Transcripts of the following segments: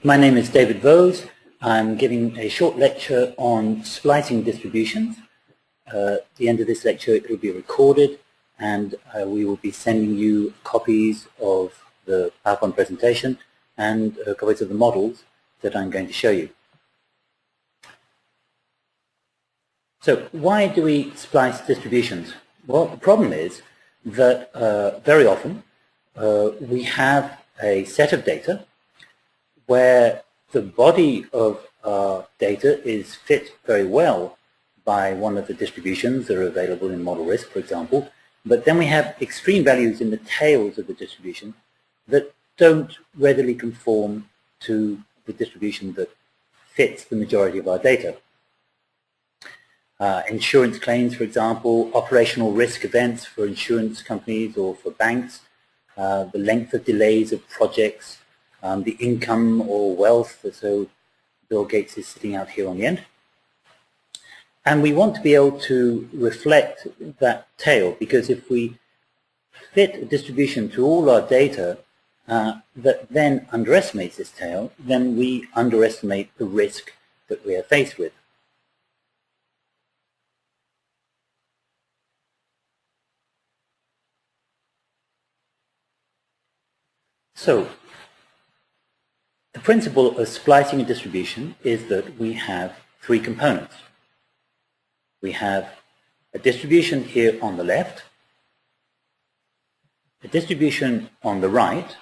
My name is David Vose. I'm giving a short lecture on splicing distributions. At the end of this lecture it will be recorded and we will be sending you copies of the PowerPoint presentation and copies of the models that I'm going to show you. So why do we splice distributions? Well, the problem is that very often we have a set of data where the body of our data is fit very well by one of the distributions that are available in ModelRisk, for example, but then we have extreme values in the tails of the distribution that don't readily conform to the distribution that fits the majority of our data. Insurance claims, for example, operational risk events for insurance companies or for banks, the length of delays of projects, the income or wealth, so Bill Gates is sitting out here on the end. And we want to be able to reflect that tail, because if we fit a distribution to all our data that then underestimates this tail, then we underestimate the risk that we are faced with. So, the principle of splicing a distribution is that we have three components. We have a distribution here on the left, a distribution on the right,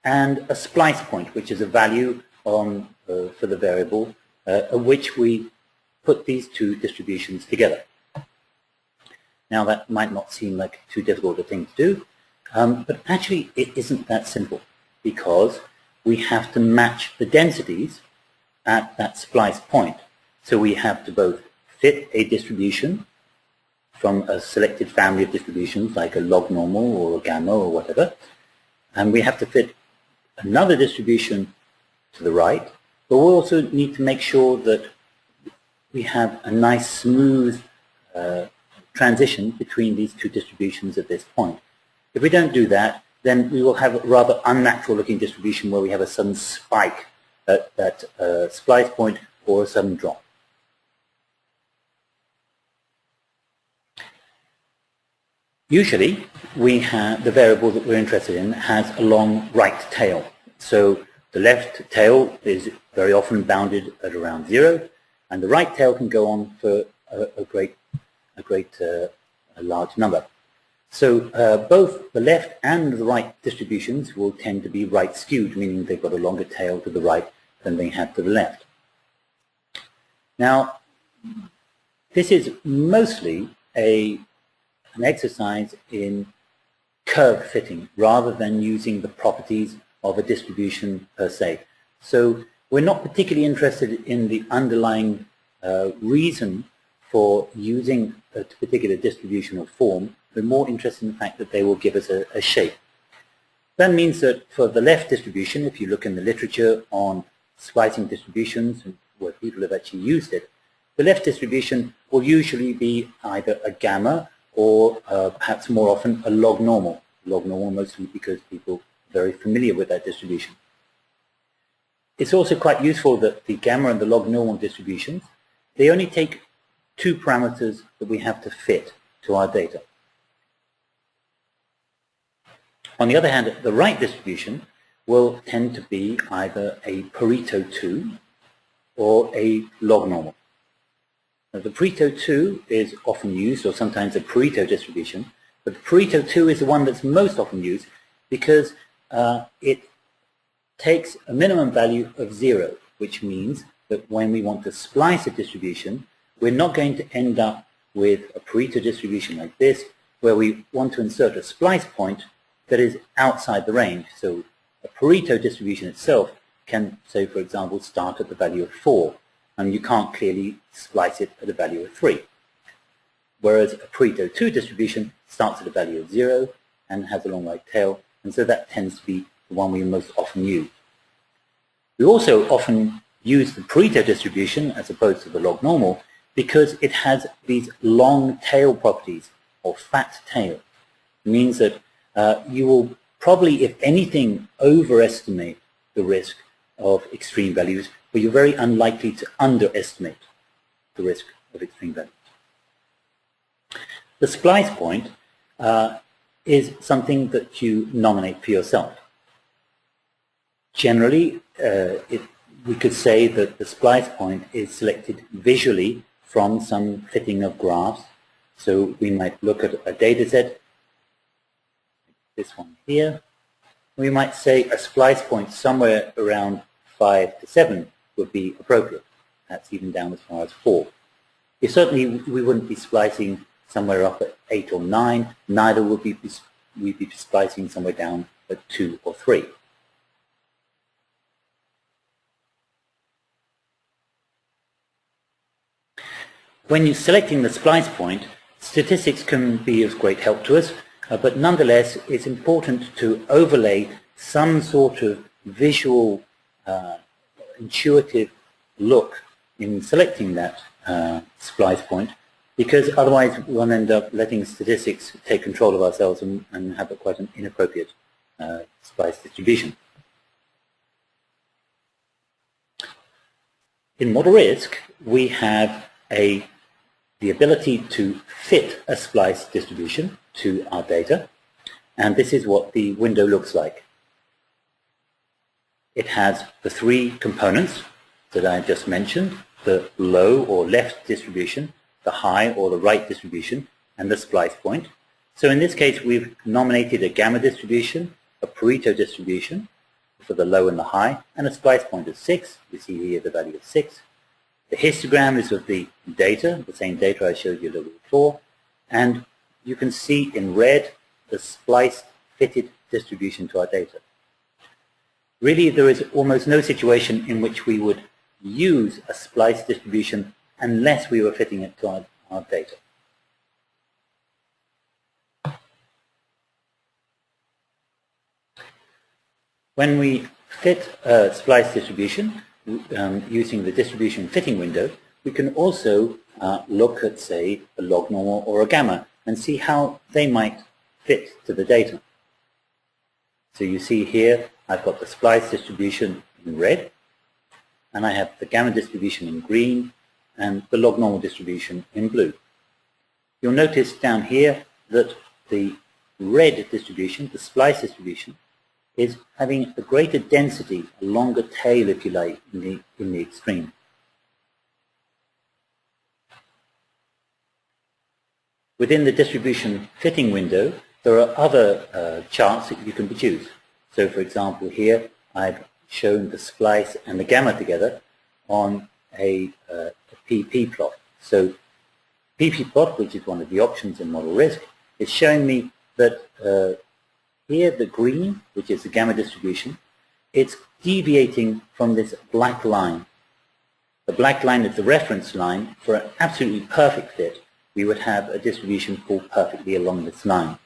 and a splice point, which is a value on, for the variable at which we put these two distributions together. Now that might not seem like too difficult a thing to do, but actually it isn't that simple, because we have to match the densities at that splice point. So we have to both fit a distribution from a selected family of distributions like a log normal or a gamma or whatever, and we have to fit another distribution to the right, but we also need to make sure that we have a nice smooth transition between these two distributions at this point. If we don't do that, then we will have a rather unnatural looking distribution where we have a sudden spike at that splice point or a sudden drop. Usually, we have the variable that we're interested in has a long right tail. So the left tail is very often bounded at around 0, and the right tail can go on for a large number. So both the left and the right distributions will tend to be right skewed, meaning they've got a longer tail to the right than they have to the left. Now, this is mostly an exercise in curve fitting rather than using the properties of a distribution per se. So we're not particularly interested in the underlying reason for using a particular distributional form. We're more interested in the fact that they will give us a shape. That means that for the left distribution, if you look in the literature on splicing distributions and where people have actually used it, the left distribution will usually be either a gamma or perhaps more often a log normal. Log normal mostly because people are very familiar with that distribution. It's also quite useful that the gamma and the log normal distributions, they only take two parameters that we have to fit to our data. On the other hand, the right distribution will tend to be either a Pareto 2 or a log normal. Now, the Pareto 2 is often used, or sometimes a Pareto distribution, but the Pareto 2 is the one that's most often used because it takes a minimum value of 0, which means that when we want to splice a distribution, we're not going to end up with a Pareto distribution like this, where we want to insert a splice point that is outside the range. So a Pareto distribution itself can, say for example, start at the value of 4, and you can't clearly splice it at a value of 3. Whereas a Pareto 2 distribution starts at a value of 0 and has a long right tail, and so that tends to be the one we most often use. We also often use the Pareto distribution as opposed to the log normal because it has these long tail properties, or fat tail. It means that you will probably, if anything, overestimate the risk of extreme values, but you're very unlikely to underestimate the risk of extreme values. The splice point is something that you nominate for yourself. Generally, we could say that the splice point is selected visually from some fitting of graphs. So we might look at a data set, this one here. We might say a splice point somewhere around 5 to 7 would be appropriate. That's even down as far as 4. Certainly we wouldn't be splicing somewhere up at 8 or 9, neither would we'd be splicing somewhere down at 2 or 3. When you're selecting the splice point, statistics can be of great help to us, but nonetheless it's important to overlay some sort of visual, intuitive look in selecting that splice point, because otherwise we'll end up letting statistics take control of ourselves and have quite an inappropriate splice distribution. In ModelRisk, we have the ability to fit a splice distribution to our data, and this is what the window looks like. It has the 3 components that I just mentioned, the low or left distribution, the high or the right distribution, and the splice point. So in this case we've nominated a gamma distribution, a Pareto distribution for the low and the high, and a splice point of 6. You see here the value of 6. The histogram is of the data, the same data I showed you a little bit before, and you can see in red the splice fitted distribution to our data. Really, there is almost no situation in which we would use a splice distribution unless we were fitting it to our data. When we fit a splice distribution, using the distribution fitting window, we can also look at, say, a log normal or a gamma and see how they might fit to the data. So you see here I've got the splice distribution in red, and I have the gamma distribution in green, and the log normal distribution in blue. You'll notice down here that the red distribution, the splice distribution, is having a greater density, a longer tail, if you like, in the extreme. Within the distribution fitting window, there are other charts that you can produce. So, for example, here I've shown the splice and the gamma together on a PP plot. So, PP plot, which is one of the options in ModelRisk, is showing me that here the green, which is the gamma distribution, it's deviating from this black line. The black line is the reference line. For an absolutely perfect fit, we would have a distribution fall perfectly along this line.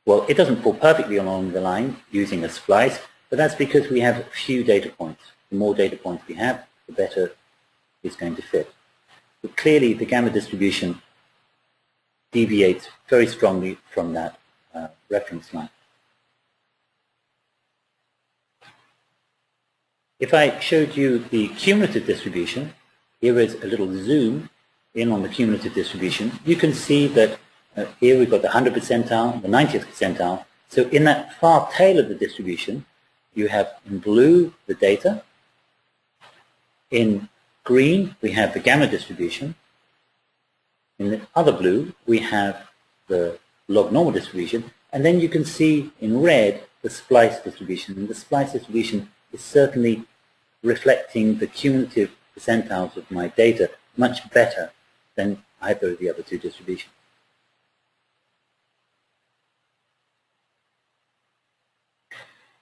Well, it doesn't fall perfectly along the line using a splice, but that's because we have few data points. The more data points we have, the better it's going to fit. But clearly the gamma distribution deviates very strongly from that reference line. If I showed you the cumulative distribution, here is a little zoom in on the cumulative distribution. You can see that here we've got the 100th percentile, the 90th percentile. So in that far tail of the distribution, you have in blue the data. In green, we have the gamma distribution. In the other blue, we have the log normal distribution. And then you can see in red the splice distribution. And the splice distribution is certainly reflecting the cumulative percentiles of my data much better than either of the other two distributions.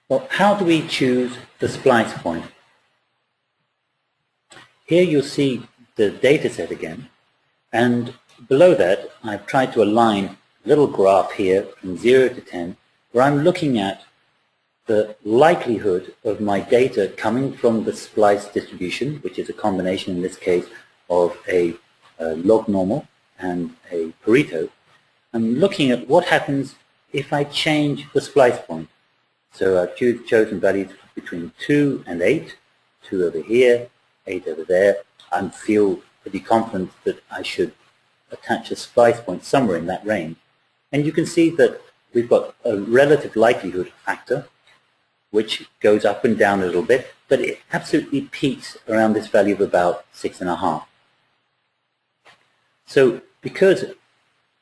Well, how do we choose the splice point? Here you'll see the data set again, and below that I've tried to align a little graph here from 0 to 10 where I'm looking at the likelihood of my data coming from the splice distribution, which is a combination in this case of a log normal and a Pareto. I'm looking at what happens if I change the splice point. So I've chosen values between 2 and 8, 2 over here, 8 over there. I feel pretty confident that I should attach a splice point somewhere in that range. And you can see that we've got a relative likelihood factor which goes up and down a little bit, but it absolutely peaks around this value of about 6.5. So because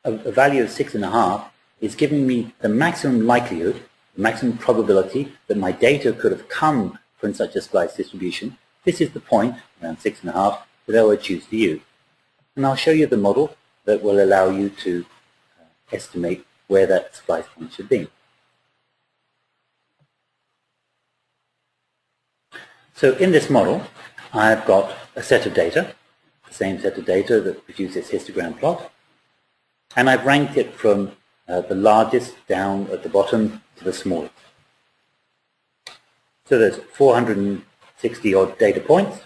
a value of 6.5 is giving me the maximum likelihood, the maximum probability that my data could have come from such a splice distribution, this is the point, around 6.5, that I would choose to use. And I'll show you the model that will allow you to estimate where that splice point should be. So in this model, I've got a set of data, the same set of data that produces histogram plot, and I've ranked it from the largest down at the bottom to the smallest. So there's 460 odd data points.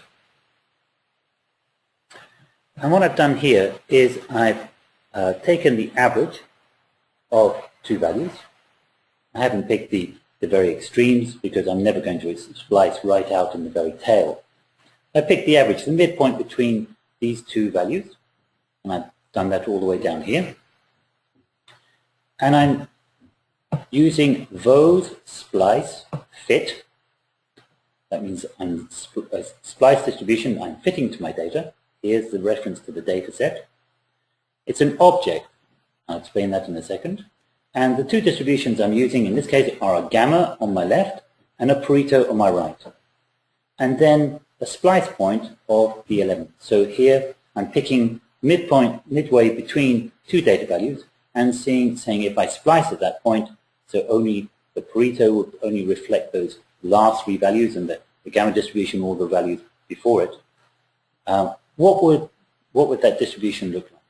And what I've done here is I've taken the average of two values. I haven't picked the very extremes because I'm never going to splice right out in the very tail. I picked the average, the midpoint between these two values, and I've done that all the way down here. And I'm using Vose splice fit. That means I'm a splice distribution I'm fitting to my data. Here's the reference to the data set. It's an object. I'll explain that in a second. And the two distributions I'm using in this case are a gamma on my left and a Pareto on my right. And then a splice point of the 11. So here I'm picking midway between two data values and saying if I splice at that point, so only the Pareto would only reflect those last three values and the gamma distribution, all the values before it. What would that distribution look like?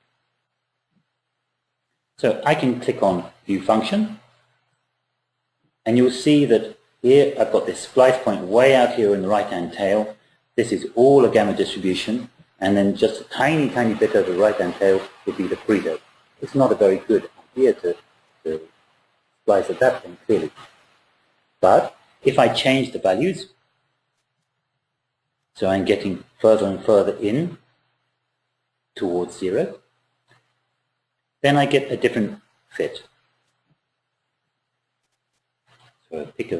So I can click on View Function, and you'll see that here I've got this splice point way out here in the right-hand tail. This is all a gamma distribution, and then just a tiny, tiny bit of the right-hand tail would be the Pareto. It's not a very good idea to splice at that point, clearly. But if I change the values, so I'm getting further and further in towards 0, then I get a different fit. So I pick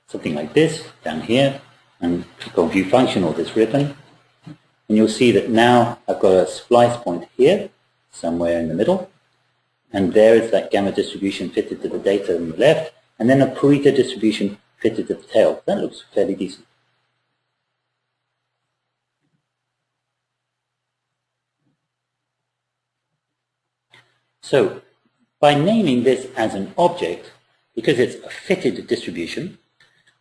something like this down here and click on View Function or this ribbon, and you'll see that now I've got a splice point here, somewhere in the middle, and there is that gamma distribution fitted to the data on the left, and then a Pareto distribution fitted to the tail. That looks fairly decent. So by naming this as an object, because it's a fitted distribution,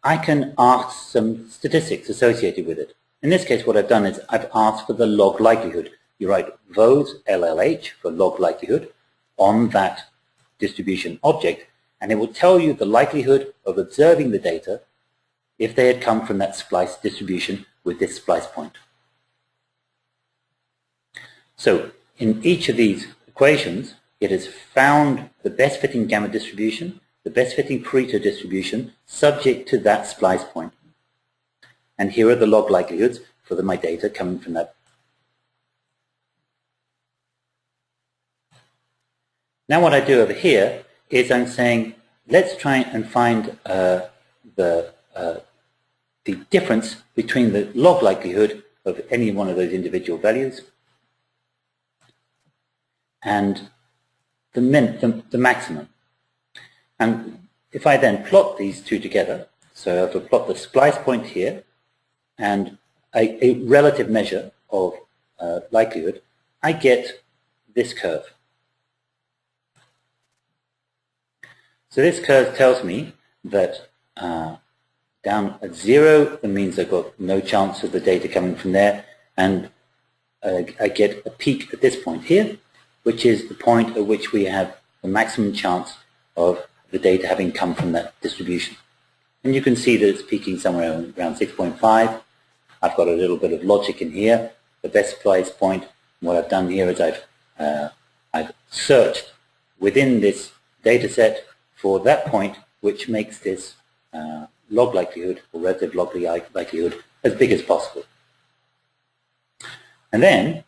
I can ask some statistics associated with it. In this case, what I've done is I've asked for the log likelihood. You write Vose LLH for log likelihood on that distribution object, and it will tell you the likelihood of observing the data if they had come from that splice distribution with this splice point. So in each of these equations, it has found the best fitting gamma distribution, the best fitting Pareto distribution subject to that splice point. And here are the log likelihoods for my data coming from that. Now what I do over here is I'm saying, let's try and find the difference between the log likelihood of any one of those individual values and the maximum. And if I then plot these two together, so if I plot the splice point here and a relative measure of likelihood, I get this curve. So this curve tells me that down at 0, that means I've got no chance of the data coming from there, and I get a peak at this point here, which is the point at which we have the maximum chance of the data having come from that distribution. And you can see that it's peaking somewhere around 6.5. I've got a little bit of logic in here. The best splice point, what I've done here is I've searched within this data set for that point which makes this log likelihood or relative log likelihood as big as possible. And then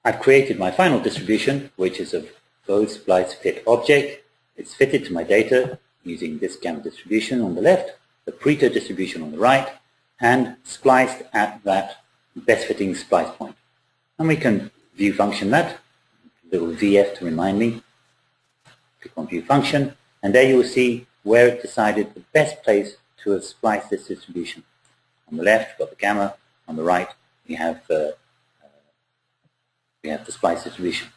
I've created my final distribution, which is of both splice fit object. It's fitted to my data using this gamma distribution on the left, the Pareto distribution on the right, and spliced at that best fitting splice point. And we can view function that, little VF to remind me. Click on view function, and there you will see where it decided the best place to have spliced this distribution. On the left, we've got the gamma. On the right, we have the splice distribution.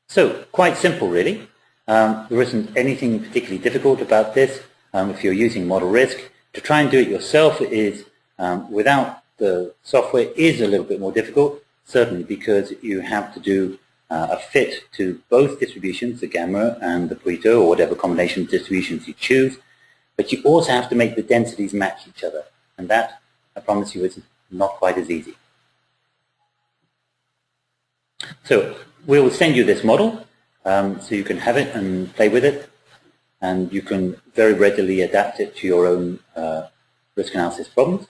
So, quite simple really. There isn't anything particularly difficult about this. If you're using ModelRisk, to try and do it yourself is, without the software, is a little bit more difficult, certainly because you have to do a fit to both distributions, the gamma and the Pareto, or whatever combination of distributions you choose. But you also have to make the densities match each other, and that, I promise you, is not quite as easy. So we'll send you this model so you can have it and play with it, and you can very readily adapt it to your own risk analysis problems.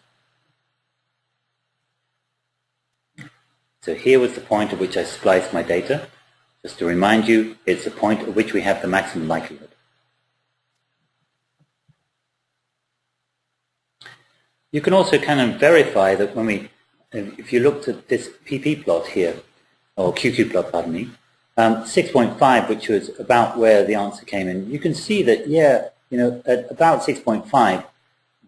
So here was the point at which I spliced my data. Just to remind you, it's the point at which we have the maximum likelihood. You can also kind of verify that when if you looked at this PP plot here, or QQ plot, pardon me, 6.5, which was about where the answer came in, you can see that, yeah, at about 6.5,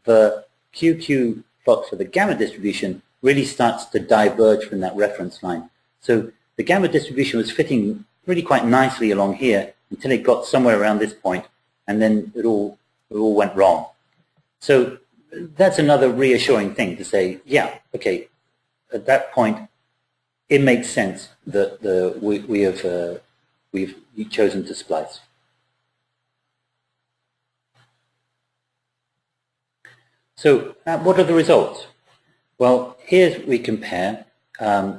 the QQ plot for the gamma distribution really starts to diverge from that reference line. So the gamma distribution was fitting really quite nicely along here until it got somewhere around this point, and then it all went wrong. So that's another reassuring thing to say, yeah, okay, at that point, it makes sense that we've chosen to splice. So what are the results? Well, here we compare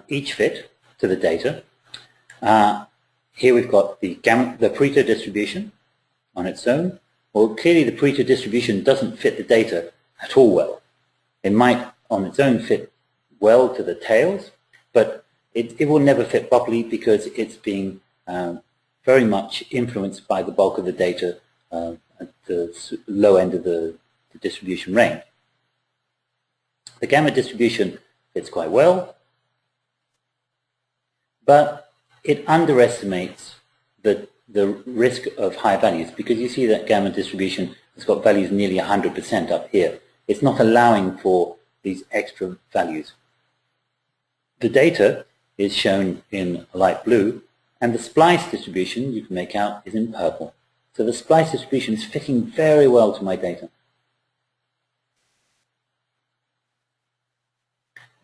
each fit to the data. Here we've got the Pareto distribution on its own. Well, clearly the Pareto distribution doesn't fit the data at all well. It might on its own fit well to the tails, but it will never fit properly because it's being very much influenced by the bulk of the data at the low end of the distribution range. The gamma distribution fits quite well, but it underestimates the risk of high values, because you see that gamma distribution has got values nearly 100% up here. It's not allowing for these extra values. The data is shown in light blue, and the splice distribution you can make out is in purple. So the splice distribution is fitting very well to my data.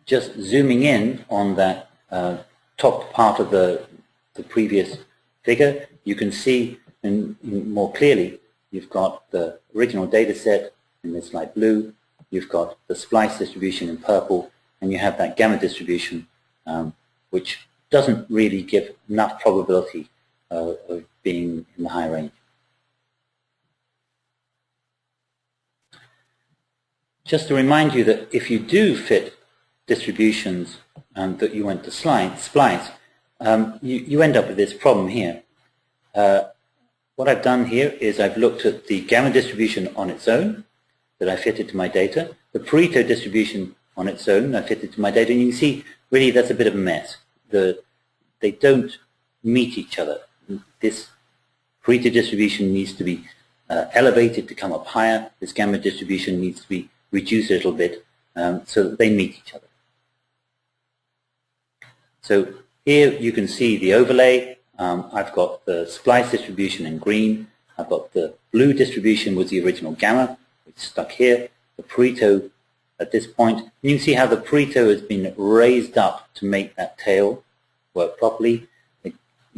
Just zooming in on that top part of the previous figure, you can see more clearly you've got the original data set in this light blue, you've got the splice distribution in purple, and you have that gamma distribution which doesn't really give enough probability of being in the high range. Just to remind you that if you do fit distributions that you want to splice, you end up with this problem here. What I've done here is I've looked at the gamma distribution on its own that I fitted to my data, the Pareto distribution on its own I fitted to my data, and you can see really that's a bit of a mess. They don't meet each other. This Pareto distribution needs to be elevated to come up higher. This gamma distribution needs to be reduced a little bit so that they meet each other. So here you can see the overlay. I've got the splice distribution in green. I've got the blue distribution with the original gamma, which is stuck here. The Pareto at this point. And you can see how the Pareto has been raised up to make that tail work properly. You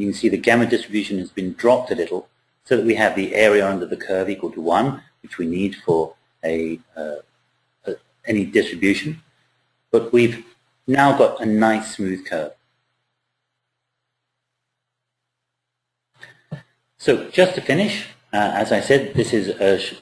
can see the gamma distribution has been dropped a little so that we have the area under the curve equal to 1, which we need for any distribution. But we've now got a nice smooth curve. So just to finish, as I said, this is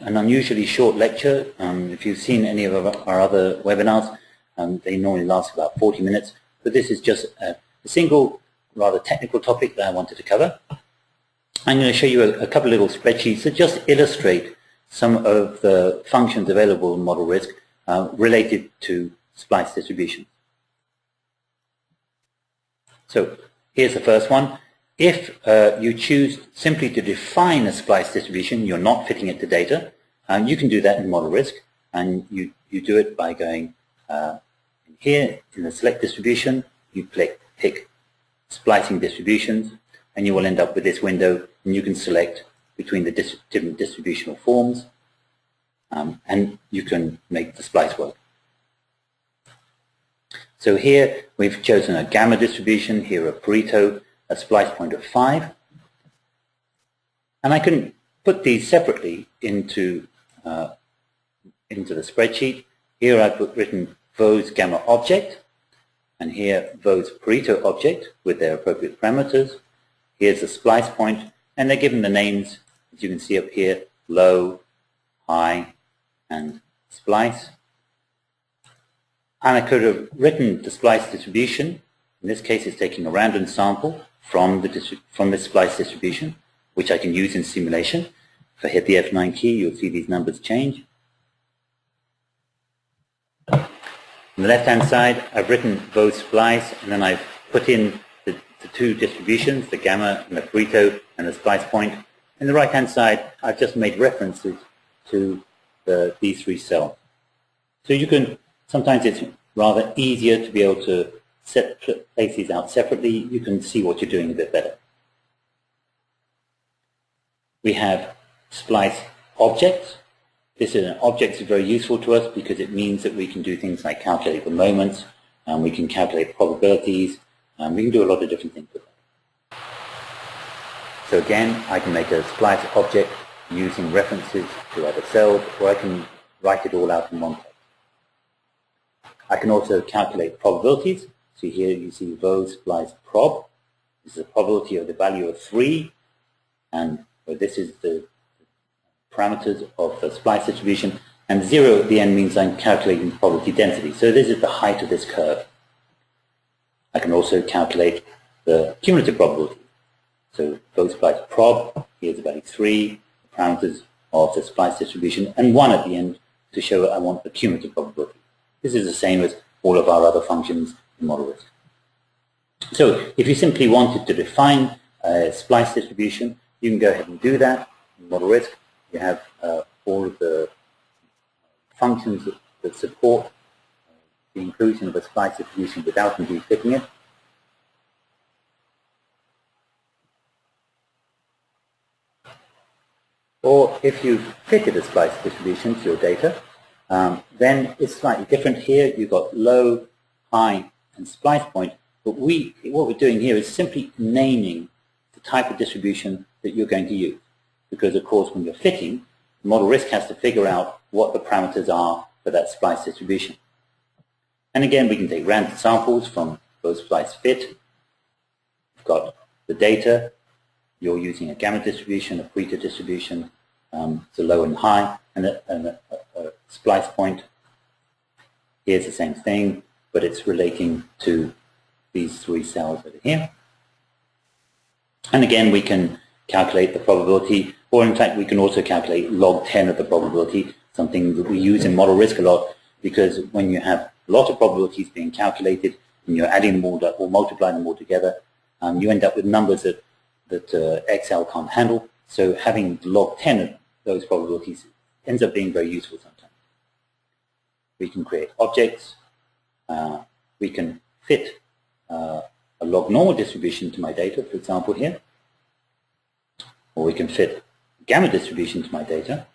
an unusually short lecture. If you've seen any of our other webinars, they normally last about 40 minutes. But this is just a single, rather technical topic that I wanted to cover. I'm going to show you a couple of little spreadsheets that just illustrate some of the functions available in ModelRisk related to splice distribution. So here's the first one. If you choose simply to define a splice distribution, you're not fitting it to data, you can do that in ModelRisk, and you do it by going here in the select distribution, you pick splicing distributions, and you will end up with this window, and you can select between the different distributional forms, and you can make the splice work. So here we've chosen a gamma distribution, here a Pareto, a splice point of 5, and I can put these separately into the spreadsheet. Here I've written Vos gamma object, and here Vos Pareto object with their appropriate parameters. Here's the splice point, and they're given the names, as you can see up here, low, high, and splice. And I could have written the splice distribution. In this case, it's taking a random sample from the splice distribution, which I can use in simulation. If I hit the F9 key, you'll see these numbers change. On the left-hand side, I've written Vos splice, and then I've put in the two distributions, the gamma and the Pareto and the splice point. On the right-hand side, I've just made references to these three cells. So you can, sometimes it's rather easier to be able to place these out separately. You can see what you're doing a bit better. We have splice objects. This is an object that's very useful to us because it means that we can do things like calculate the moments, and we can calculate probabilities, and we can do a lot of different things with it. So again, I can make a splice object using references to other cells, or I can write it all out in one place. I can also calculate probabilities. So here you see Vos splice prob. This is a probability of the value of 3, and this is the parameters of the splice distribution, and 0 at the end means I'm calculating probability density. So this is the height of this curve. I can also calculate the cumulative probability. So Vos splice prob, here's the value 3, the parameters of the splice distribution, and 1 at the end to show that I want the cumulative probability. This is the same as all of our other functions in ModelRisk. So if you simply wanted to define a splice distribution, you can go ahead and do that in ModelRisk. You have all of the functions that support the inclusion of a splice distribution without indeed fitting it. Or if you've fitted a splice distribution to your data, then it's slightly different. Here you've got low, high, and splice point, but what we're doing here is simply naming the type of distribution that you're going to use. Because, of course, when you're fitting, ModelRisk has to figure out what the parameters are for that splice distribution. And again, we can take random samples from Vos splice fit. We've got the data. You're using a gamma distribution, a Pareto distribution, so low and high, and a splice point. Here's the same thing, but it's relating to these three cells over here. And again, we can calculate the probability, or in fact we can also calculate log 10 of the probability, something that we use in ModelRisk a lot, because when you have a lot of probabilities being calculated and you're adding them all or multiplying them all together, you end up with numbers that Excel can't handle. So having log 10 of those probabilities ends up being very useful sometimes. We can create objects. We can fit a log normal distribution to my data, for example here. Or we can fit gamma distribution to my data.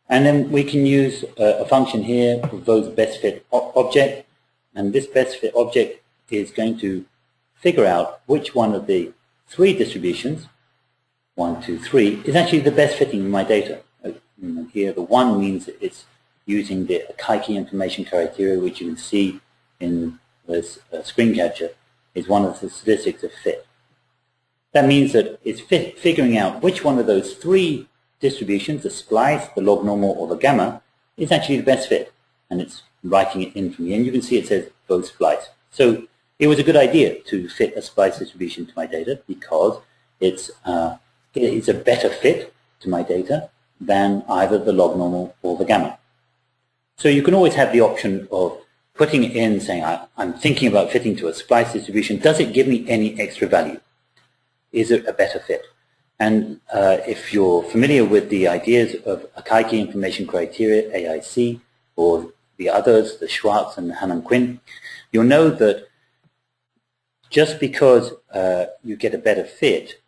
And then we can use a function here, Vos best fit object. And this best fit object is going to figure out which one of the three distributions, 1, 2, 3, is actually the best fitting in my data. And here the 1 means that it's using the Akaike information criteria, which you can see in this screen capture, is one of the statistics of fit. That means that it's figuring out which one of those three distributions, the splice, the log normal, or the gamma, is actually the best fit. And it's writing it in from here. And you can see it says both splice. So it was a good idea to fit a splice distribution to my data because it's a better fit to my data than either the log normal or the gamma. So you can always have the option of putting it in, saying, I'm thinking about fitting to a splice distribution. Does it give me any extra value? Is it a better fit? And if you're familiar with the ideas of Akaike information criteria, AIC, or the others, the Schwartz and the Hannan-Quinn, you'll know that just because you get a better fit,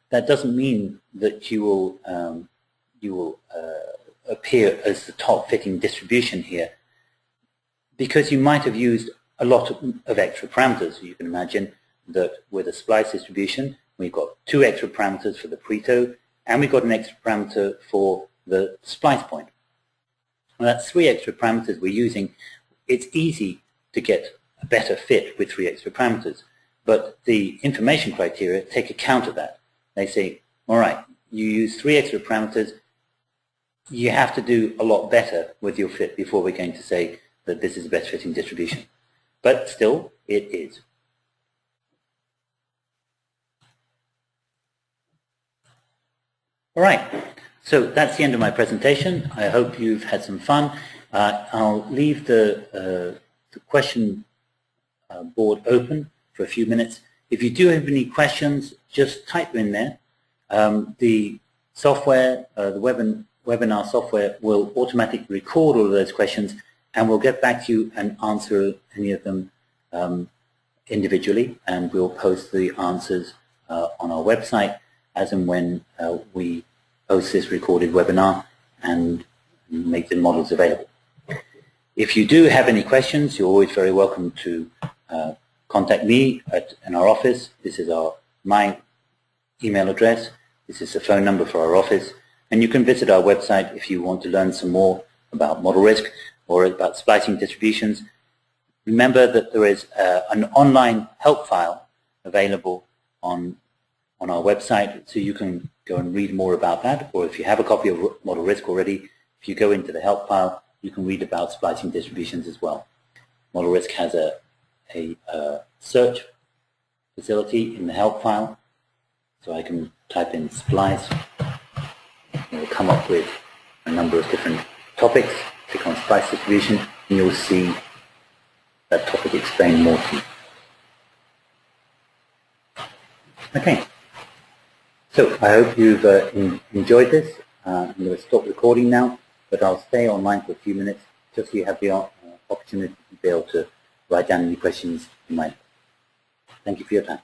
that doesn't mean that you will appear as the top fitting distribution here, because you might have used a lot of extra parameters. You can imagine that with a splice distribution, we've got 2 extra parameters for the Pareto, and we've got an extra parameter for the splice point. Well, that's 3 extra parameters we're using. It's easy to get a better fit with 3 extra parameters, but the information criteria take account of that. They say, all right, you use 3 extra parameters, you have to do a lot better with your fit before we're going to say that this is the best fitting distribution. But still, it is. All right, so that's the end of my presentation. I hope you've had some fun. I'll leave the question board open for a few minutes. If you do have any questions, just type them in there. The software, the webinar software will automatically record all of those questions, and we'll get back to you and answer any of them individually, and we'll post the answers on our website as and when we post this recorded webinar and make the models available. If you do have any questions, you're always very welcome to contact me in our office. This is my email address. This is the phone number for our office. And you can visit our website if you want to learn some more about ModelRisk or about splicing distributions. Remember that there is an online help file available on our website, so you can go and read more about that. Or if you have a copy of ModelRisk already, if you go into the help file, you can read about splicing distributions as well. ModelRisk has a search facility in the help file, so I can type in splice. It will come up with a number of different topics. Click on splice distribution, and you'll see that topic explained more to you. Okay. So I hope you've enjoyed this. I'm going to stop recording now, but I'll stay online for a few minutes just so you have the opportunity to be able to write down any questions you might have. Thank you for your time.